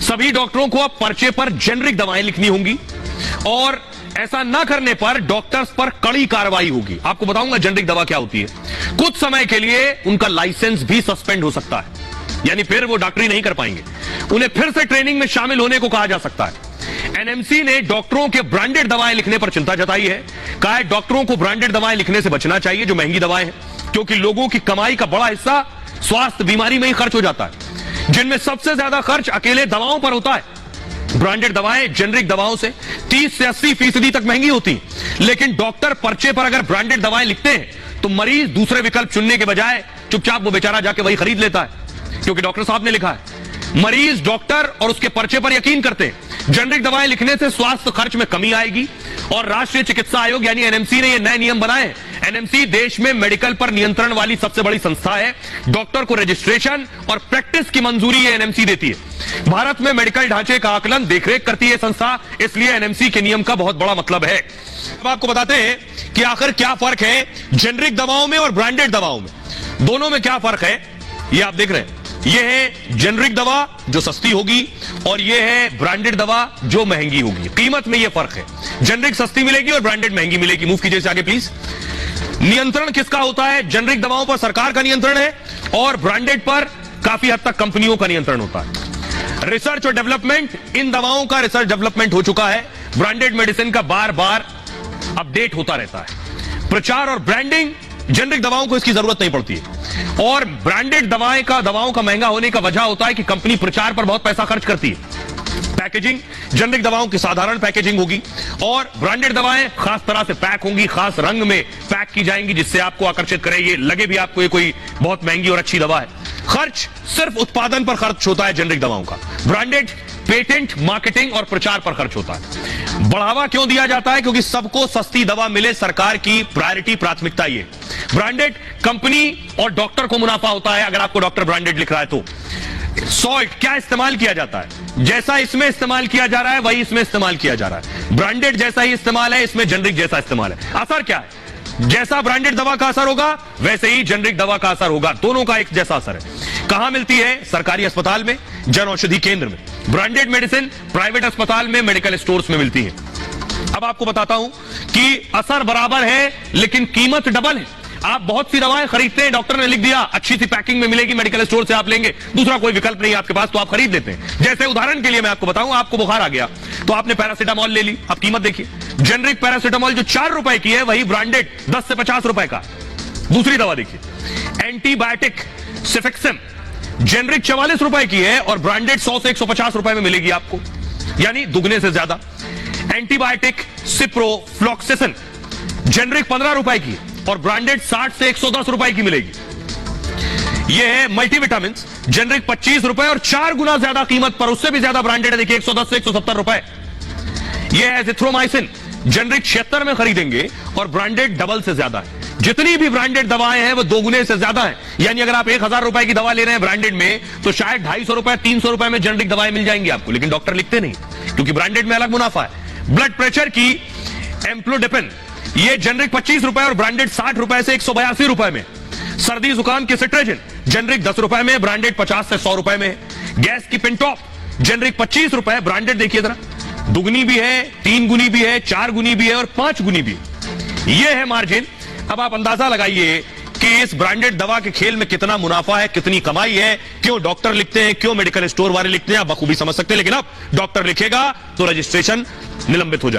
सभी डॉक्टरों को अब पर्चे पर जेनरिक दवाएं लिखनी होंगी और ऐसा ना करने पर डॉक्टर्स पर कड़ी कार्रवाई होगी। आपको बताऊंगा जेनरिक दवा क्या होती है। कुछ समय के लिए उनका लाइसेंस भी सस्पेंड हो सकता है, यानी फिर वो डॉक्टरी नहीं कर पाएंगे, उन्हें फिर से ट्रेनिंग में शामिल होने को कहा जा सकता है। एनएमसी ने डॉक्टरों के ब्रांडेड दवाएं लिखने पर चिंता जताई है। कहा है डॉक्टरों को ब्रांडेड दवाएं लिखने से बचना चाहिए जो महंगी दवाएं हैं, क्योंकि लोगों की कमाई का बड़ा हिस्सा स्वास्थ्य बीमारी में ही खर्च हो जाता है, जिनमें सबसे ज्यादा खर्च अकेले दवाओं पर होता है। ब्रांडेड दवाएं जेनरिक दवाओं से 30 से 80% तक महंगी होती हैं, लेकिन डॉक्टर पर्चे पर अगर ब्रांडेड दवाएं लिखते हैं तो मरीज दूसरे विकल्प चुनने के बजाय चुपचाप वो बेचारा जाके वही खरीद लेता है, क्योंकि डॉक्टर साहब ने लिखा है। मरीज डॉक्टर और उसके पर्चे पर यकीन करते हैं। जेनरिक दवाएं लिखने से स्वास्थ्य खर्च में कमी आएगी और राष्ट्रीय चिकित्सा आयोग यानी एनएमसी ने ये नए नियम बनाए हैं। एनएमसी देश में मेडिकल पर नियंत्रण वाली सबसे बड़ी संस्था है। डॉक्टर को रजिस्ट्रेशन और प्रैक्टिस की मंजूरी ये एनएमसी देती है। भारत में मेडिकल ढांचे का आकलन देखरेख करती है संस्था, इसलिए एनएमसी के नियम का बहुत बड़ा मतलब है। अब आपको बताते हैं कि आखिर क्या फर्क है जेनरिक दवाओं में और ब्रांडेड दवाओं में। दोनों में क्या फर्क है ये आप देख रहे हैं। ये है जेनरिक दवा जो सस्ती होगी और ये है ब्रांडेड दवा जो महंगी होगी। कीमत में ये फर्क है, जेनरिक सस्ती मिलेगी और ब्रांडेड महंगी मिलेगी। मूव कीजिए आगे प्लीज। नियंत्रण किसका होता है? जेनरिक दवाओं पर सरकार का नियंत्रण है और ब्रांडेड पर काफी हद तक कंपनियों का नियंत्रण होता है। रिसर्च और डेवलपमेंट, इन दवाओं का रिसर्च डेवलपमेंट हो चुका है। ब्रांडेड मेडिसिन का बार बार अपडेट होता रहता है। प्रचार और ब्रांडिंग, जेनरिक दवाओं को इसकी जरूरत नहीं पड़ती है। और ब्रांडेड दवाओं का महंगा होने का वजह होता है कि कंपनी प्रचार पर बहुत पैसा खर्च करती है। पैकेजिंग, जेनरिक दवाओं की साधारण पैकेजिंग होगी और ब्रांडेड दवाएं खास तरह से पैक होंगी, खास रंग में पैक की जाएंगी जिससे आपको आकर्षित करे, ये लगे भी आपको ये कोई बहुत महंगी और अच्छी दवा है। खर्च सिर्फ उत्पादन पर खर्च होता है जेनरिक दवाओं का। ब्रांडेड पेटेंट, मार्केटिंग और प्रचार पर खर्च होता है। बढ़ावा क्यों दिया जाता है? क्योंकि सबको सस्ती दवा मिले, सरकार की प्रायोरिटी, प्राथमिकता ये। ब्रांडेड कंपनी और डॉक्टर को मुनाफा होता है अगर आपको डॉक्टर ब्रांडेड लिख रहा है तो। सॉल्ट क्या इस्तेमाल किया जाता है? जैसा इसमें इस्तेमाल किया जा रहा है वही इसमें इस्तेमाल किया जा रहा है। ब्रांडेड जैसा ही इस्तेमाल है, इसमें जेनरिक जैसा इस्तेमाल है। असर क्या है? जैसा ब्रांडेड दवा का असर होगा वैसे ही जेनरिक दवा का असर होगा। दोनों का एक जैसा असर है। कहां मिलती है? सरकारी अस्पताल में, जन औषधि केंद्र में। ब्रांडेड मेडिसिन प्राइवेट अस्पताल में, मेडिकल स्टोर्स में मिलती है। अब आपको बताता हूं कि असर बराबर है लेकिन कीमत डबल है। आप बहुत सी दवाएं खरीदते हैं, डॉक्टर ने लिख दिया अच्छी सी पैकिंग में मिलेगी, मेडिकल स्टोर से आप लेंगे, दूसरा कोई विकल्प नहीं है आपके पास तो आप खरीद लेते हैं। जैसे उदाहरण के लिए मैं आपको बताऊं, आपको बुखार आ गया तो आपने पैरासीटामोल ले ली। अब कीमत देखिए, जेनरिक पैरासीटामोल जो 4 रुपए की है वही ब्रांडेड 10 से 50 रुपए का। दूसरी दवा देखिए, एंटीबायोटिक सिफिक्सिम, जेनरिक 44 रुपए की है और ब्रांडेड 100 से 150 रुपए में मिलेगी आपको, यानी दुगने से ज्यादा। एंटीबायोटिक सिप्रोफ्लॉक्सिसिन, जेनरिक 15 रुपए की और ब्रांडेड 60 से 110 रुपए की मिलेगी। यह है मल्टीविटामिन, जेनरिक 25 रुपए और 4 गुना ज्यादा कीमत पर, उससे भी ज्यादा ब्रांडेड है, देखिए 110 से 170 रुपए। यह है एजिथ्रोमाइसिन, जेनरिक 76 में खरीदेंगे और ब्रांडेड डबल से ज्यादा है। जितनी भी ब्रांडेड दवाएं हैं वो 2 गुने से ज्यादा है, यानी अगर आप 1000 रुपए की दवा ले रहे हैं ब्रांडेड में तो शायद 250 रुपए 300 रुपए में जेनरिक दवाएं मिल जाएंगी आपको, लेकिन डॉक्टर लिखते नहीं क्योंकि ब्रांडेड में अलग मुनाफा है। ब्लड प्रेशर की एम्प्लोडेपिन, ये जेनरिक 25 रुपए और ब्रांडेड 60 रुपए से 182 रुपए में। सर्दी जुकाम की सिट्रेजिन, जेनरिक 10 रुपए में, ब्रांडेड 50 से 100 रुपए में। गैस की पिंटॉप, जेनरिक 25 रुपए, ब्रांडेड देखिए जरा, दुगनी भी है, 3 गुनी भी है, 4 गुनी भी है और 5 गुनी भी। यह है मार्जिन। अब आप अंदाजा लगाइए कि इस ब्रांडेड दवा के खेल में कितना मुनाफा है, कितनी कमाई है। क्यों डॉक्टर लिखते हैं, क्यों मेडिकल स्टोर वाले लिखते हैं, आप बखूबी समझ सकते हैं। लेकिन अब डॉक्टर लिखेगा तो रजिस्ट्रेशन निलंबित हो जाए।